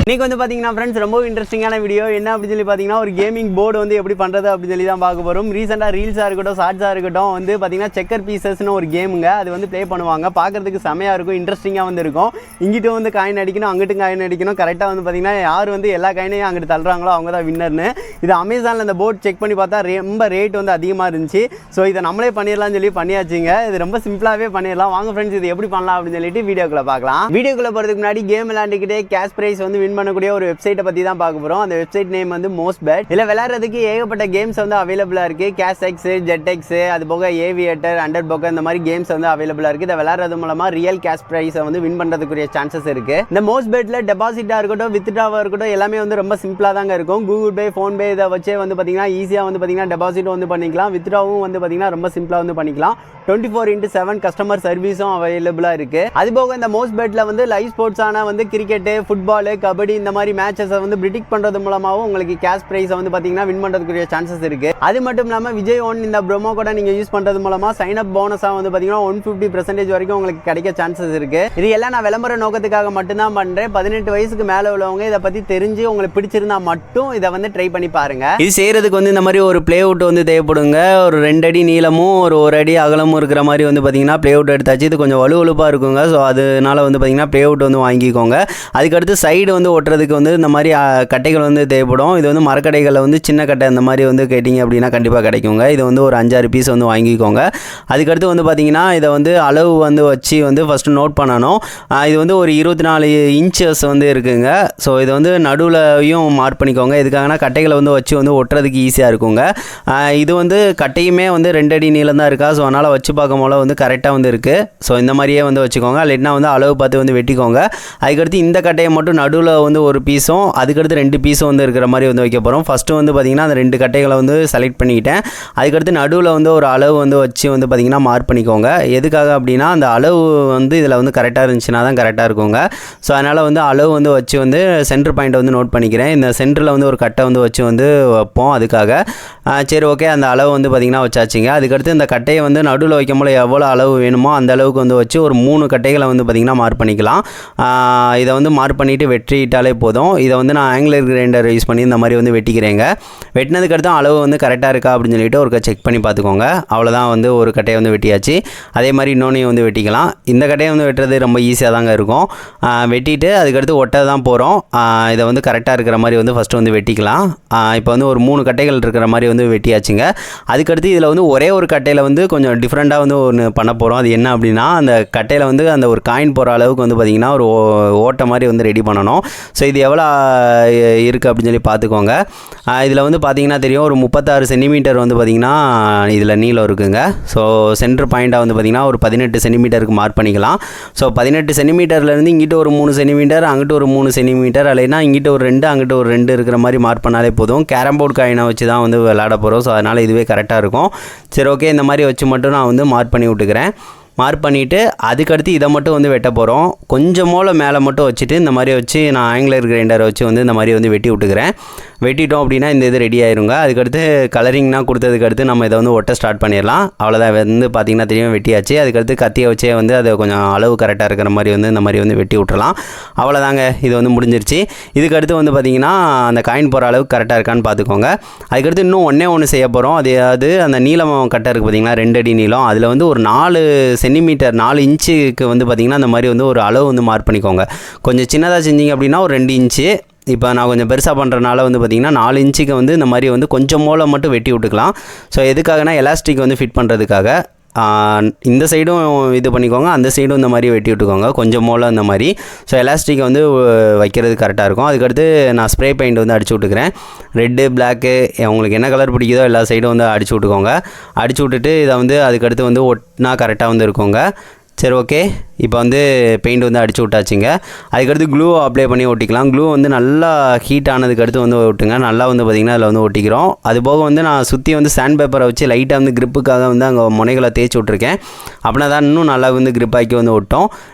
இன்னைக்கு வந்து பாத்தீங்கன்னா ஃப்ரெண்ட்ஸ் ரொம்ப இன்ட்ரெஸ்டிங்கான வீடியோ என்ன அப்படி சொல்லி பாத்தீங்கன்னா ஒரு கேமிங் போர்டு வந்து எப்படி பண்றது அப்படி சொல்லி தான் பார்க்க போறோம். ரீசெண்டா ரீல்ஸா இருக்கட்டும் ஷார்ட்ஸா இருக்கட்டும் வந்து பாத்தீங்கன்னா செக்கர் பீசஸ்னு ஒரு கேமுங்க அது வந்து ப்ளே பண்ணுவாங்க. பார்க்கறதுக்கு செமையா இருக்கும், இன்ட்ரெஸ்டிங்கா வந்து இருக்கும். இங்கிட்ட வந்து காயின் அடிக்கணும், அங்கிட்டும் காயின் அடிக்கணும். கரெக்டாக வந்து பாத்தீங்கன்னா யார் வந்து எல்லா காயினையும் அங்கிட்டு தள்ளுறாங்களோ அவங்க தான் வின்னர்னு. இது அமேசானில் இந்த போர்டு செக் பண்ணி பார்த்தா ரொம்ப ரேட் வந்து அதிகமாக இருந்துச்சு. ஸோ இதை நம்மளே பண்ணிடலாம்னு சொல்லி பண்ணியாச்சுங்க. இது ரொம்ப சிம்பிளாகவே பண்ணிடலாம். வாங்க ஃப்ரெண்ட்ஸ் இது எப்படி பண்ணலாம் அப்படின்னு சொல்லிட்டு வீடியோக்குள்ள பார்க்கலாம். வீடியோக்குள்ள போகிறதுக்கு முன்னாடி கேம் விளையாண்டுக்கிட்டே கேஷ் ப்ரைஸ் வந்து வின் பண்ணக்கூடிய ஒரு வெப்சைட்டை பற்றி தான் பார்க்க போகிறோம். அந்த வெப்சைட் நேம் வந்து மோஸ்ட்பெட். இதில் விளையாடுறதுக்கு ஏகப்பட்ட கேம்ஸ் வந்து அவைலபிளாக இருக்குது. கேஷ் எக்ஸ், ஜெட் எக்ஸ், அது போக ஏவியேட்டர், அண்டர் போக்க இந்த மாதிரி கேம்ஸ் வந்து அவைலபிளாக இருக்குது. இதை விளையாடுறது மூலமாக ரியல் கேஷ் ப்ரைஸை வந்து வின் பண்ணுறதுக்குரிய சான்சஸ் இருக்குது. இந்த மோஸ்ட்பெட்டில் டெபாசிட்டாக இருக்கட்டும் வித்ட்ராவாக இருக்கட்டும் எல்லாமே வந்து ரொம்ப சிம்பிளாக தாங்க இருக்கும். கூகுள் பே, ஃபோன்பே இதை வச்சே வந்து பார்த்தீங்கன்னா ஈஸியாக வந்து பார்த்தீங்கன்னா டெபாசிட்டும் வந்து பண்ணிக்கலாம். வித்ட்ராவும் வந்து பார்த்தீங்கன்னா ரொம்ப சிம்பிளாக வந்து பண்ணிக்கலாம். 24/7 கஸ்டமர் சர்வீஸும் அவைலபிளாக இருக்குது. அது போக இந்த மோஸ்ட்பெட்டில் வந்து லைவ் ஸ்போர்ட்ஸான வந்து கிரிக்கெட்டு, ஃபுட்பாலு, கபடி இந்த மாதிரி மேட்சஸை வந்து ப்ரிடிக்ட் பண்ணுறது மூலமாகவும் உங்களுக்கு கேஷ் ப்ரைஸை வந்து பார்த்தீங்கன்னா வின் பண்ணுறதுக்குரிய சான்சஸ் இருக்குது. அது மட்டும் இல்லாமல் விஜய் ஒன் இந்த ப்ரோமோ கோடை நீங்கள் யூஸ் பண்ணுறது மூலமாக சைன் அப் போனஸாக வந்து பார்த்தீங்கன்னா 150% வரைக்கும் உங்களுக்கு கிடைக்க சான்சஸ் இருக்குது. இது எல்லாம் நான் விளம்பர நோக்கத்துக்காக மட்டும்தான் பண்ணுறேன். 18 வயசுக்கு மேலே உள்ளவங்க இதை பற்றி தெரிஞ்சு உங்களுக்கு பிடிச்சிருந்தா மட்டும் இதை வந்து ட்ரை பண்ணி பாருங்க. இது செய்கிறதுக்கு வந்து இந்த மாதிரி ஒரு பிளே அவுட் வந்து தேவைப்படுங்க. ஒரு 2 அடி நீளமும் ஒரு 1 அடி அகலமும் இருக்கிற மாதிரி வந்து பார்த்தீங்கன்னா பிளே அவுட் எடுத்தாச்சு. இது கொஞ்சம் வலுவலுப்பாக இருக்குங்க. ஸோ அதனால வந்து பார்த்தீங்கன்னா பிளே அவுட் வந்து வாங்கிக்கோங்க. அதுக்கடுத்து சைடு வந்து ஒட்டுறதுக்கு வந்து இந்த மாதிரி கட்டைகள் வந்து தேவைப்படும். இது வந்து மரக்கடைகளில் வந்து சின்ன கட்டை இந்த மாதிரி வந்து கேட்டிங்க அப்படின்னா கண்டிப்பாக கிடைக்குங்க. இது வந்து ஒரு 5-6 பீஸ் வந்து வாங்கிக்கோங்க. அதுக்கடுத்து வந்து பார்த்தீங்கன்னா இதை வந்து அளவு வந்து வச்சு வந்து ஃபஸ்ட்டு நோட் பண்ணணும். இது வந்து ஒரு 24 இன்ச்சஸ் வந்து இருக்குங்க. ஸோ இது வந்து நடுவுலையும் மார்க் பண்ணிக்கோங்க. எதுக்காகனா கட்டைகளை வந்து வச்சு வந்து ஒட்டுறதுக்கு ஈஸியாக இருக்குங்க. இது வந்து கட்டையுமே வந்து 2 அடி நீளம் தான் இருக்கா. ஸோ அதனால் வச்சு பார்க்கும் போல வந்து கரெக்டாக வந்து இருக்குது. ஸோ இந்த மாதிரியே வந்து வச்சுக்கோங்க. இல்லைன்னா வந்து அளவு பார்த்து வந்து வெட்டிக்கோங்க. அதுக்கடுத்து இந்த கட்டையை மட்டும் நடுவில் வந்து ஒரு பீஸும் அதுக்கடுத்து 2 பீஸும் வந்து இருக்கிற மாதிரி வந்து வைக்க போகிறோம். ஃபஸ்ட்டு வந்து பார்த்திங்கன்னா அந்த 2 கட்டைகளை வந்து செலக்ட் பண்ணிக்கிட்டேன். அதுக்கடுத்து நடுவில் வந்து ஒரு அளவு வந்து வச்சு வந்து பார்த்திங்கன்னா மார்க் பண்ணிக்கோங்க. எதுக்காக அப்படின்னா அந்த அளவு வந்து இதில் வந்து கரெக்டாக இருந்துச்சுன்னா தான் கரெக்டாக இருக்குங்க. ஸோ அதனால் வந்து அளவு வந்து வச்சு வந்து சென்டர் பாயிண்ட்டை வந்து நோட் பண்ணிக்கிறேன். இந்த சென்டரில் வந்து ஒரு கட்டை வந்து வச்சு வந்து வைப்போம். அதுக்காக சரி ஓகே அந்த அளவு வந்து பார்த்திங்கன்னா வச்சாச்சுங்க. அதுக்கடுத்து இந்த கட்டையை வந்து நடுவில் வைக்கும் போல எவ்வளோ அளவு வேணுமோ அந்த அளவுக்கு வந்து வச்சு ஒரு 3 கட்டைகளை வந்து பார்த்திங்கன்னா மார்க் பண்ணிக்கலாம். இதை வந்து மார்க் பண்ணிவிட்டு வெட்டிட்டாலே போதும். இதை வந்து நான் ஆங்கிலர் கிரைண்டர் யூஸ் பண்ணி இந்த மாதிரி வந்து வெட்டிக்கிறேங்க. வெட்டினதுக்கடுத்து அளவு வந்து கரெக்டாக இருக்கா அப்படின்னு சொல்லிட்டு ஒரு செக் பண்ணி பார்த்துக்கோங்க. அவ்வளோதான் வந்து ஒரு கட்டையை வந்து வெட்டியாச்சு. அதே மாதிரி இன்னொன்றையும் வந்து வெட்டிக்கலாம். இந்த கட்டையை வந்து வெட்டுறது ரொம்ப ஈஸியாக தாங்க இருக்கும். வெட்டிட்டு அதுக்கடுத்து ஒட்ட தான் போகிறோம். இதை வந்து கரெக்டாக இருக்கிற மாதிரி வந்து ஃபஸ்ட்டு வந்து வெட்டிக்கலாம். இப்போ வந்து ஒரு 3 கட்டைகள் இருக்கிற மாதிரி வந்து வெட்டியாச்சுங்க. அதுக்கடுத்து இதில் வந்து ஒரே ஒரு கட்டையில் வந்து கொஞ்சம் டிஃப்ரெண்ட்டாக வந்து ஒன்று பண்ண போகிறோம். அது என்ன அப்படின்னா அந்த கட்டையில் வந்து அந்த ஒரு காயின் போகிற அளவுக்கு வந்து பார்த்திங்கன்னா ஒரு ஓட்டை மாதிரி வந்து ரெடி பண்ணணும். ஸோ இது எவ்வளோ இருக்குது அப்படின்னு சொல்லி பார்த்துக்கோங்க. இதில் வந்து பார்த்திங்கன்னா தெரியும் ஒரு 36 சென்டிமீட்டர் வந்து பார்த்திங்கன்னா இதில் நீளம் இருக்குங்க. ஸோ சென்டர் பாயிண்ட்டாக வந்து பார்த்திங்கன்னா ஒரு 18 சென்டிமீட்டருக்கு மார்க் பண்ணிக்கலாம். ஸோ 18 சென்டிமீட்டர்லேருந்து இங்கிட்ட ஒரு 3 சென்டிமீட்டர் அங்கிட்ட ஒரு 3 சென்டிமீட்டர் இல்லைன்னா இங்கிட்ட ஒரு 2 அங்கிட்ட ஒரு 2 இருக்கிற மாதிரி மார்க் பண்ணாலே போதும். கேரம் போர்டு காயினை வச்சு தான் வந்து விளையாட போகிறோம். ஸோ அதனால் இதுவே கரெக்டாக இருக்கும். சரி ஓகே இந்த மாதிரி வச்சு மட்டும் நான் வந்து மார்க் பண்ணி விட்டுக்கிறேன். மார்க் பண்ணிவிட்டு அதுக்கடுத்து இதை மட்டும் வந்து வெட்ட போகிறோம். கொஞ்சம் மேலே மட்டும் வச்சுட்டு இந்த மாதிரி வச்சு நான் ஆங்கிலர் கிரைண்டரை வச்சு வந்து இந்த மாதிரி வந்து வெட்டி விட்டுக்கிறேன். வெட்டிட்டோம் அப்படின்னா இந்த இது ரெடி ஆயிருங்க. அதுக்கடுத்து கலரிங்னா கொடுத்ததுக்கடுத்து நம்ம இதை வந்து ஒட்ட ஸ்டார்ட் பண்ணிடலாம். அவ்வளோதான் வந்து பார்த்திங்கன்னா தெரியும் வெட்டியாச்சு. அதுக்கடுத்து கத்தியை வச்சே வந்து அதை கொஞ்சம் அளவு கரெக்டாக இருக்கிற மாதிரி வந்து இந்த மாதிரி வந்து வெட்டி விட்டுறலாம். அவ்வளோதாங்க இது வந்து முடிஞ்சிருச்சு. இதுக்கடுத்து வந்து பார்த்திங்கன்னா அந்த காயின் போகிற அளவுக்கு கரெக்டாக இருக்கான்னு பார்த்துக்கோங்க. அதுக்கடுத்து இன்னும் ஒன்று செய்ய போகிறோம். அது அந்த நீளம் கட்டை இருக்குது பார்த்திங்கன்னா 2 அடி நீளம். அதில் வந்து ஒரு 4 சென்டிமீட்டர் 4 இன்ச்சுக்கு வந்து பார்த்திங்கன்னா அந்த மாதிரி வந்து ஒரு அளவு வந்து மார்க் பண்ணிக்கோங்க. கொஞ்சம் சின்னதாக செஞ்சிங்க அப்படின்னா ஒரு 2 இன்ச்சு. இப்போ நான் கொஞ்சம் பெருசாக பண்ணுறனால வந்து பார்த்திங்கன்னா 4 இன்ச்சுக்கு வந்து இந்த மாதிரி வந்து கொஞ்சம் மட்டும் வெட்டி விட்டுக்கலாம். ஸோ எதுக்காகனா எலாஸ்டிக் வந்து ஃபிட் பண்ணுறதுக்காக. இந்த சைடும் இது பண்ணிக்கோங்க, அந்த சைடும் இந்த மாதிரி வெட்டி விட்டுக்கோங்க கொஞ்சம் இந்த மாதிரி. ஸோ எலாஸ்டிக்கை வந்து வைக்கிறது கரெக்டாக இருக்கும். அதுக்கடுத்து நான் ஸ்ப்ரே பெயிண்ட் வந்து அடிச்சு விட்டுக்கிறேன். ரெட்டு, பிளாக்கு உங்களுக்கு என்ன கலர் பிடிக்குதோ எல்லா சைடும் வந்து அடிச்சு விட்டுக்கோங்க. அடிச்சு விட்டுட்டு இதை வந்து அதுக்கடுத்து வந்து ஒட்டினா கரெக்டாக வந்து இருக்குங்க. சரி ஓகே இப்போ வந்து பெயிண்ட் வந்து அடிச்சு விட்டாச்சுங்க. அதுக்கடுத்து க்ளூ அப்ளை பண்ணி ஒட்டிக்கலாம். க்ளூ வந்து நல்லா ஹீட் ஆனதுக்கடுத்து வந்து ஒட்டுங்க. நல்லா வந்து பார்த்திங்கன்னா அதில் வந்து ஒட்டிக்கிறோம். அது போக வந்து நான் சுற்றி வந்து சாண்ட் பேப்பரை வச்சு லைட்டாக வந்து கிரிப்புக்காக வந்து அங்கே முனைகளை தேய்ச்சி விட்ருக்கேன். அப்படின்னா தான் இன்னும் நல்லா வந்து கிரிப் ஆக்கி வந்து ஒட்டும்.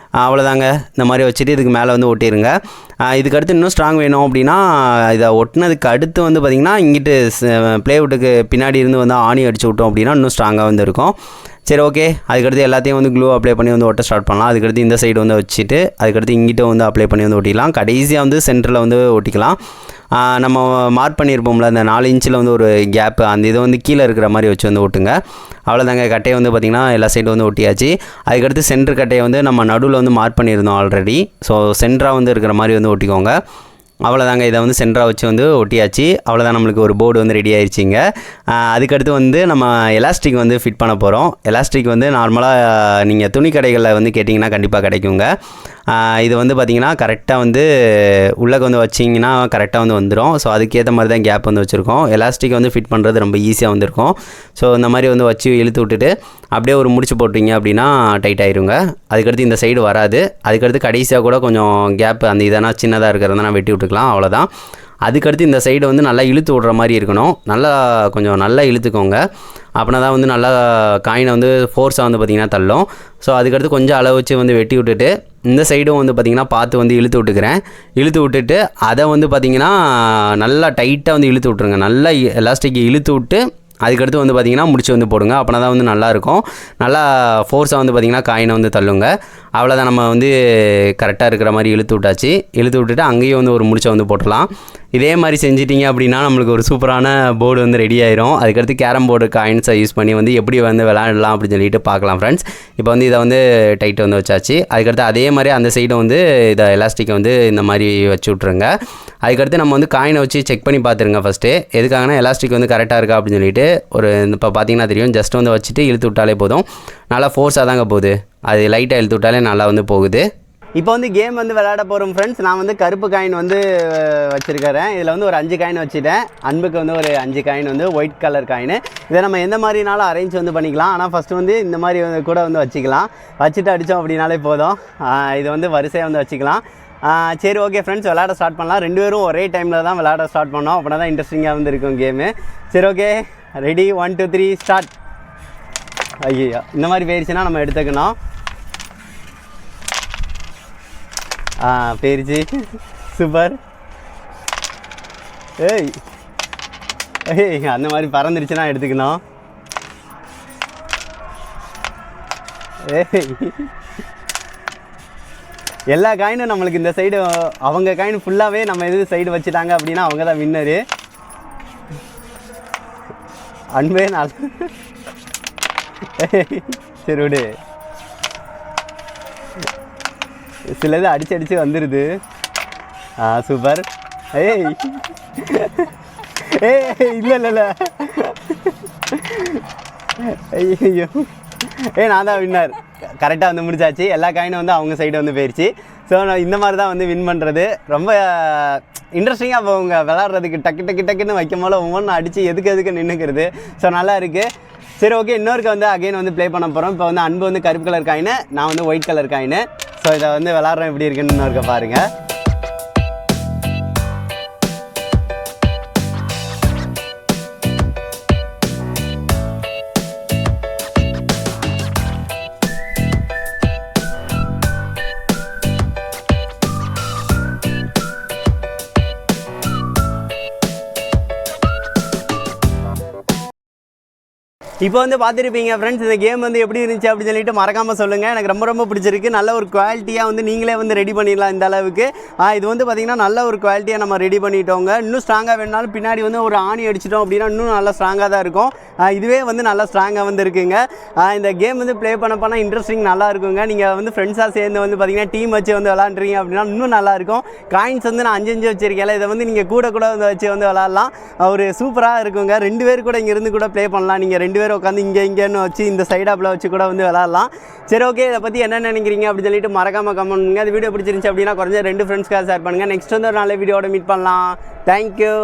அவ்வளோதாங்க இந்த மாதிரி வச்சுட்டு இதுக்கு மேலே வந்து ஒட்டிடுங்க. இதுக்கடுத்து இன்னும் ஸ்ட்ராங் வேணும் அப்படின்னா இதை ஒட்டினதுக்கு அடுத்து வந்து பார்த்திங்கன்னா இங்கிட்டு ப்ளேவுட்டுக்கு பின்னாடி இருந்து வந்து ஆணி அடிச்சு விட்டோம் அப்படின்னா இன்னும் ஸ்ட்ராங்காக வந்து இருக்கும். சரி ஓகே, அதுக்கடுத்து எல்லாத்தையும் வந்து க்ளூ அப்ளை பண்ணி வந்து ஒட்ட ஸ்டார்ட் பண்ணலாம். அதுக்கடுத்து இந்த சைடு வந்து வச்சுட்டு அதுக்கடுத்து இங்கிட்ட வந்து அப்ளை பண்ணி வந்து ஒட்டிக்கலாம். கடைசியாக வந்து சென்டரில் வந்து ஒட்டிக்கலாம். நம்ம மார்க் பண்ணியிருப்போம்ல அந்த 4 இன்ச்சில் வந்து ஒரு கேப்பு, அந்த இதை வந்து கீழே இருக்கிற மாதிரி வச்சு வந்து ஒட்டுங்க. அவ்வளோதாங்க, கட்டையை வந்து பார்த்திங்கன்னா எல்லா சைடும் வந்து ஒட்டியாச்சு. அதுக்கடுத்து சென்டர் கட்டையை வந்து நம்ம நடுவில் வந்து மார்க் பண்ணியிருந்தோம் ஆல்ரெடி. ஸோ சென்டராக வந்து இருக்கிற மாதிரி வந்து ஒட்டிக்கோங்க. அவ்வளோதாங்க, இதை வந்து சென்டராக வச்சு வந்து ஒட்டியாச்சு. அவ்வளோதான், நம்மளுக்கு ஒரு போர்டு வந்து ரெடி ஆயிடுச்சிங்க. அதுக்கடுத்து வந்து நம்ம எலாஸ்டிக் வந்து ஃபிட் பண்ண போகிறோம். எலாஸ்டிக் வந்து நார்மலாக நீங்கள் துணி கடைகளில் வந்து கேட்டிங்கன்னா கண்டிப்பாக கிடைக்குங்க. இது வந்து பார்த்திங்கன்னா கரெக்டாக வந்து உள்ளே வந்து வச்சிங்கன்னா கரெக்டாக வந்து வந்துடும். ஸோ அதுக்கேற்ற மாதிரி தான் கேப் வந்து வச்சுருக்கோம். எலாஸ்டிக் வந்து ஃபிட் பண்ணுறது ரொம்ப ஈஸியாக வந்துருக்கும். ஸோ இந்த மாதிரி வந்து வச்சு இழுத்து விட்டுட்டு அப்படியே ஒரு முடிச்சு போட்டிங்க அப்படின்னா டைட் ஆயிருங்க. அதுக்கடுத்து இந்த சைடு வராது. அதுக்கடுத்து கடைசியாக கூட கொஞ்சம் கேப் அந்த இதெல்லாம் சின்னதாக இருக்கிறத நான் வெட்டி விட்டுக்கலாம். அவ்வளோதான். அதுக்கடுத்து இந்த சைடு வந்து நல்லா இழுத்து விட்ற மாதிரி இருக்கணும். கொஞ்சம் நல்லா இழுத்துக்கோங்க. அப்படின்னா தான் வந்து நல்லா காயினை வந்து ஃபோர்ஸாக வந்து பார்த்திங்கன்னா தள்ளும். ஸோ அதுக்கடுத்து கொஞ்சம் அளவு வச்சு வந்து வெட்டி விட்டுட்டு இந்த சைடும் வந்து பார்த்திங்கன்னா பார்த்து வந்து இழுத்து விட்டுக்கிறேன். இழுத்து விட்டுட்டு அதை வந்து பார்த்திங்கன்னா நல்லா டைட்டாக வந்து இழுத்து விட்ருங்க. நல்லா எலாஸ்டிக் இழுத்து விட்டு அதுக்கடுத்து வந்து பார்த்திங்கன்னா முடிச்சு வந்து போடுங்க. அப்படின்னா தான் வந்து நல்லாயிருக்கும். நல்லா ஃபோர்ஸாக வந்து பார்த்திங்கன்னா காயினை வந்து தள்ளுங்க. அவ்வளோதான், நம்ம வந்து கரெக்டாக இருக்கிற மாதிரி இழுத்து விட்டாச்சு. இழுத்து விட்டுட்டு அங்கேயும் வந்து ஒரு முடிச்சை வந்து போட்டுடலாம். இதே மாதிரி செஞ்சிட்டிங்க அப்படின்னா நம்மளுக்கு ஒரு சூப்பரான போர்டு வந்து ரெடி ஆயிரும். அதுக்கடுத்து கேரம் போர்டு காயின்ஸை யூஸ் பண்ணி வந்து எப்படி வந்து விளையாடலாம் அப்படின்னு சொல்லிட்டு பார்க்கலாம் ஃப்ரெண்ட்ஸ். இப்போ வந்து இதை வந்து டைட் வந்து வச்சாச்சு. அதுக்கடுத்து அதே மாதிரி அந்த சைடை வந்து இதை எலாஸ்டிக்கை வந்து இந்த மாதிரி வச்சு விட்ருங்க. அதுக்கடுத்து நம்ம வந்து காயினை வச்சு செக் பண்ணி பார்த்துருங்க ஃபஸ்ட்டு. எதுக்காகனா எலாஸ்டிக் வந்து கரெக்டாக இருக்கா அப்படின்னு சொல்லிட்டு இப்போ பார்த்தீங்கன்னா தெரியும். ஜஸ்ட் வந்து வச்சுட்டு இழுத்து விட்டாலே போதும். நல்லா ஃபோர்ஸாக தாங்க போகுது. அது லைட்டாக இழுத்து விட்டாலே நல்லா வந்து போகுது. இப்போ வந்து கேம் வந்து விளையாட போகிறோம் ஃப்ரெண்ட்ஸ். நான் வந்து கருப்பு காயின் வந்து வச்சுருக்கிறேன். இதில் வந்து ஒரு 5 காயின் வச்சுட்டேன். அன்புக்கு வந்து ஒரு 5 காயின் வந்து ஒயிட் கலர் காயின். இதை நம்ம எந்த மாதிரினாலும் அரேஞ்ச் வந்து பண்ணிக்கலாம். ஆனால் ஃபஸ்ட்டு வந்து இந்த மாதிரி கூட வந்து வச்சுக்கலாம். வச்சுட்டு அடித்தோம் அப்படின்னாலே போதும். இது வந்து வரிசையாக வந்து வச்சுக்கலாம். சரி ஓகே ஃப்ரெண்ட்ஸ், விளையாட ஸ்டார்ட் பண்ணலாம். 2 பேரும் ஒரே டைமில் தான் விளையாட ஸ்டார்ட் பண்ணோம். அப்படின்னா தான் இன்ட்ரெஸ்டிங்காக வந்து இருக்கும் கேமு. சரி ஓகே, ரெடி 1 2 3 ஸ்டார்ட். ஐயோ, இந்த மாதிரி போயிடுச்சுன்னா நம்ம எடுத்துக்கணும். போயிடுச்சு, சூப்பர். ஏய் அந்த மாதிரி பறந்துருச்சுன்னா எடுத்துக்கணும். ஏய், எல்லா காயினும் நம்மளுக்கு இந்த சைடு, அவங்க காயின் ஃபுல்லாகவே நம்ம எது சைடு வச்சுட்டாங்க அப்படின்னா அவங்க தான் வின்னரு. அன்பே நாள். சரி விடு, சிலது அடிச்சு வந்துடுது. சூப்பர். ஏய் இல்லை ஐயோ, நான் தான் வின்னர். கரெக்டாக வந்து முடிச்சாச்சு. எல்லா காயினும் வந்து அவங்க சைடு வந்து போயிடுச்சு. ஸோ நான் இந்த மாதிரி தான் வந்து வின் பண்ணுறது. ரொம்ப இன்ட்ரெஸ்டிங்காக போகுங்க விளாட்றதுக்கு. டக்குன்னு வைக்கும் போல ஒவ்வொன்றும் அடித்து எதுக்கு நின்றுக்கிறது. ஸோ நல்லா இருக்குது. சரி ஓகே, இன்னொருக்கு வந்து அகைன் வந்து ப்ளே பண்ண போகிறோம். இப்போ வந்து அன்பு வந்து கருப்பு கலர் காயின், நான் வந்து ஒயிட் கலர் காயின். ஸோ இதை வந்து விளாட்றோம் எப்படி இருக்குன்னு இன்னொருக்க பாருங்கள். இப்போ வந்து பார்த்துருப்பீங்க ஃப்ரெண்ட்ஸ், இந்த கேம் வந்து எப்படி இருந்துச்சு அப்படின்னு சொல்லிட்டு மறக்காமல் சொல்லுங்கள். எனக்கு ரொம்ப பிடிச்சிருக்கு. நல்ல ஒரு குவாலிட்டியாக வந்து நீங்களே வந்து ரெடி பண்ணிடலாம் இந்த அளவுக்கு. இது வந்து பார்த்திங்கன்னா நல்ல ஒரு குவாலிட்டியாக நம்ம ரெடி பண்ணிட்டோங்க. இன்னும் ஸ்ட்ராங்காக வேணுனாலும் பின்னாடி வந்து ஒரு ஆணி அடிச்சிட்டோம் அப்படின்னா இன்னும் நல்லா ஸ்ட்ராங்காக தான் இருக்கும். இதுவே வந்து நல்லா ஸ்ட்ராங்காக வந்து இருக்குங்க. இந்த கேம் வந்து ப்ளே பண்ண இன்ட்ரெஸ்டிங் நல்லா இருக்குங்க. நீங்கள் வந்து ஃப்ரெண்ட்ஸாக சேர்ந்து வந்து பார்த்திங்கன்னா டீம் வச்சு வந்து விளாண்டுறீங்க அப்படின்னா இன்னும் நல்லாயிருக்கும். காயின்ஸ் வந்து நான் 5 வச்சுருக்கேன். இதை வந்து நீங்கள் கூட வந்து வச்சு வந்து விளாட்லாம். ஒரு சூப்பராக இருக்குங்க. 2 பேர் கூட இங்கேருந்து கூட ப்ளே பண்ணலாம். நீங்கள் 2 பேர் உட்காந்து இங்கேன்னு வச்சு இந்த சைடாப்பில் வச்சு கூட வந்து விளாட்லாம். சரி ஓகே, இதை பற்றி என்ன நினைக்கிறீங்க அப்படின்னு சொல்லிட்டு மறக்காமல் கமெண்ட் பண்ணுங்கள். அந்த வீடியோ பிடிச்சிருந்துச்சு அப்படின்னா குறைஞ்ச 2 ஃப்ரெண்ட்ஸ்க்காக ஷேர் பண்ணுங்கள். நெக்ஸ்ட் வந்து ஒரு நல்ல வீடியோட மீட் பண்ணலாம். தேங்க்யூ.